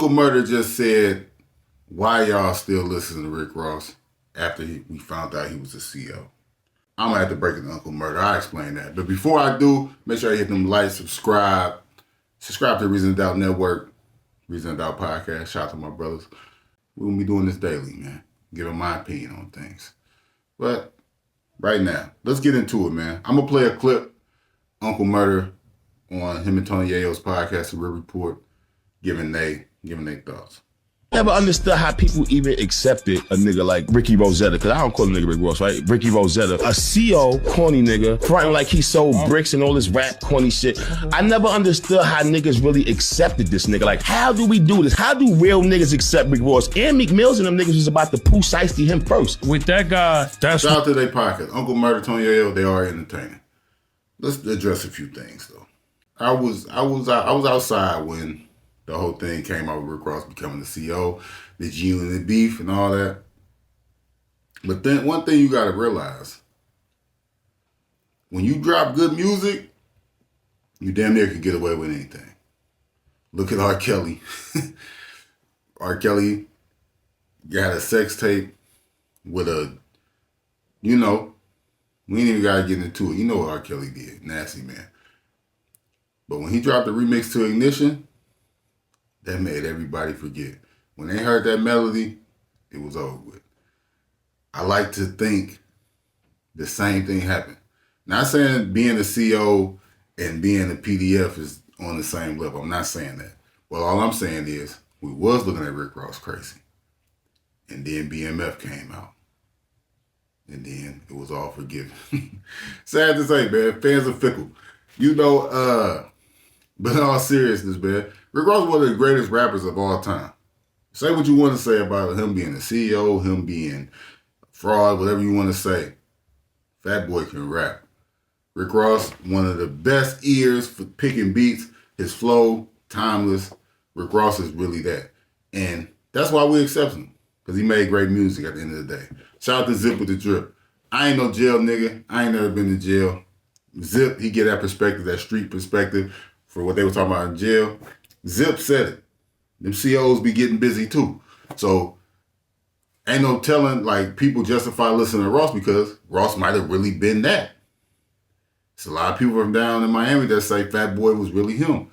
Uncle Murda just said, why y'all still listening to Rick Ross after we found out he was a CO? I'm going to have to break it to Uncle Murda. I'll explain that. But before I do, make sure you hit them likes, subscribe to Reason to Doubt Network, Reason to Doubt Podcast. Shout out to my brothers. We're going to be doing this daily, man. Giving my opinion on things. But right now, let's get into it, man. I'm going to play a clip, Uncle Murda, on him and Tony Yayo's podcast, The Real Report, giving they thoughts. Never understood how people even accepted a nigga like Ricky Rosetta, because I don't call him nigga Rick Ross, right? Ricky Rosetta, a CO corny nigga, fronting like he sold bricks and all this rap corny shit. I never understood how niggas really accepted this nigga. Like, how do we do this? How do real niggas accept Rick Ross? And Meek Mills and them niggas was about to poo shiesty him first. With that guy, that's... Shout out to their podcast. Uncle Murda, Tony Yayo, they are entertaining. Let's address a few things, though. I was outside when the whole thing came out with Rick Ross becoming the CO, the G and the beef and all that. But then one thing you gotta realize, when you drop good music, you damn near can get away with anything. Look at R. Kelly. R. Kelly got a sex tape with a, we ain't even gotta get into it. You know what R. Kelly did, nasty man. But when he dropped the remix to Ignition, that made everybody forget. When they heard that melody, it was over with. I like to think the same thing happened. Not saying being a CO and being a PDF is on the same level. I'm not saying that. Well, all I'm saying is we was looking at Rick Ross crazy. And then BMF came out. And then it was all forgiven. Sad to say, man. Fans are fickle. But in all seriousness, man, Rick Ross is one of the greatest rappers of all time. Say what you want to say about him being a CEO, him being a fraud, whatever you want to say. Fat Boy can rap. Rick Ross, one of the best ears for picking beats. His flow, timeless. Rick Ross is really that. And that's why we accept him. Because he made great music at the end of the day. Shout out to Zip with the Drip. I ain't no jail nigga. I ain't never been to jail. Zip, he get that perspective, that street perspective for what they were talking about in jail. Zip said it. Them COs be getting busy too. So ain't no telling, like, people justify listening to Ross because Ross might have really been that. There's a lot of people from down in Miami that say Fat Boy was really him.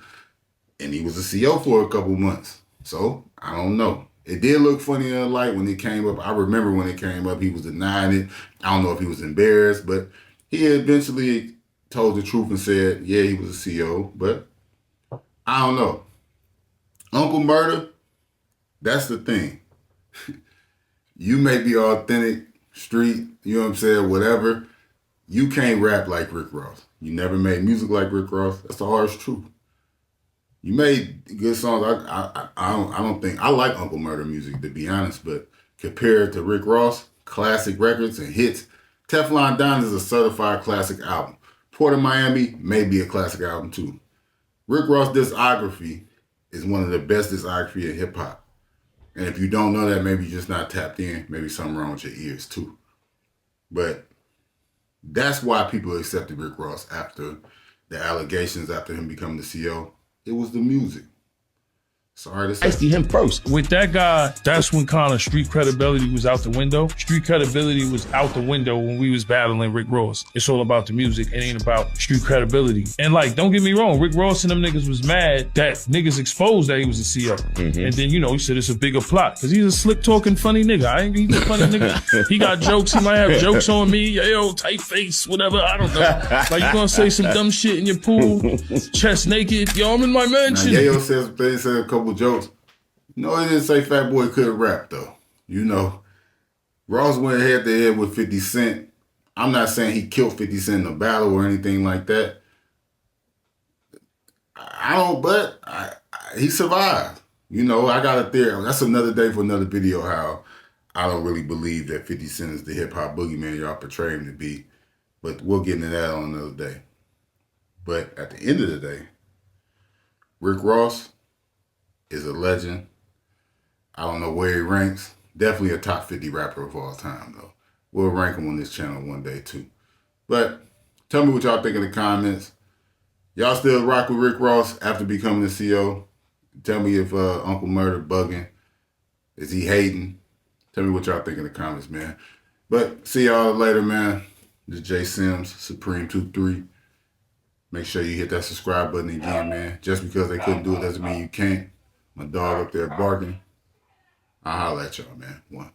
And he was a CO for a couple months. So I don't know. It did look funny in the light when it came up. I remember when it came up, he was denying it. I don't know if he was embarrassed, but he eventually told the truth and said, yeah, he was a CO, but I don't know. Uncle Murda, that's the thing. You may be authentic, street, you know what I'm saying, whatever. You can't rap like Rick Ross. You never made music like Rick Ross. That's the harsh truth. You made good songs. I don't think, I like Uncle Murda music, to be honest, but compared to Rick Ross, classic records and hits, Teflon Don is a certified classic album. Port of Miami may be a classic album too. Rick Ross' discography is one of the best discography in hip hop. And if you don't know that, maybe you're just not tapped in. Maybe something wrong with your ears too. But that's why people accepted Rick Ross after the allegations, after him becoming the CO. It was the music. Sorry to say. I see him first. With that guy, that's when kind of street credibility was out the window. Street credibility was out the window when we was battling Rick Ross. It's all about the music. It ain't about street credibility. And like, don't get me wrong, Rick Ross and them niggas was mad that niggas exposed that he was a CO. Mm-hmm. And then, he said it's a bigger plot. Because he's a slick talking funny nigga. He's a funny nigga. He got jokes. He might have jokes on me. Yo, tight face, whatever. I don't know. Like, you gonna say some dumb shit in your pool, chest naked. Yo, I'm in my mansion. Now, Yayo said a couple jokes. No, he didn't say Fat Boy couldn't rap, though. Ross went head to head with 50 Cent. I'm not saying he killed 50 Cent in a battle or anything like that. He survived. I got a theory. That's another day for another video, how I don't really believe that 50 Cent is the hip-hop boogeyman y'all portray him to be. But we'll get into that on another day. But at the end of the day, Rick Ross is a legend. I don't know where he ranks. Definitely a top 50 rapper of all time, though. We'll rank him on this channel one day, too. But tell me what y'all think in the comments. Y'all still rock with Rick Ross after becoming the CO? Tell me if Uncle Murda bugging. Is he hating? Tell me what y'all think in the comments, man. But see y'all later, man. This is Jay Sims, Supreme23. Make sure you hit that subscribe button again, man. Just because they couldn't do it doesn't mean you can't. My dog up there barking. I'll holler at y'all, man. One.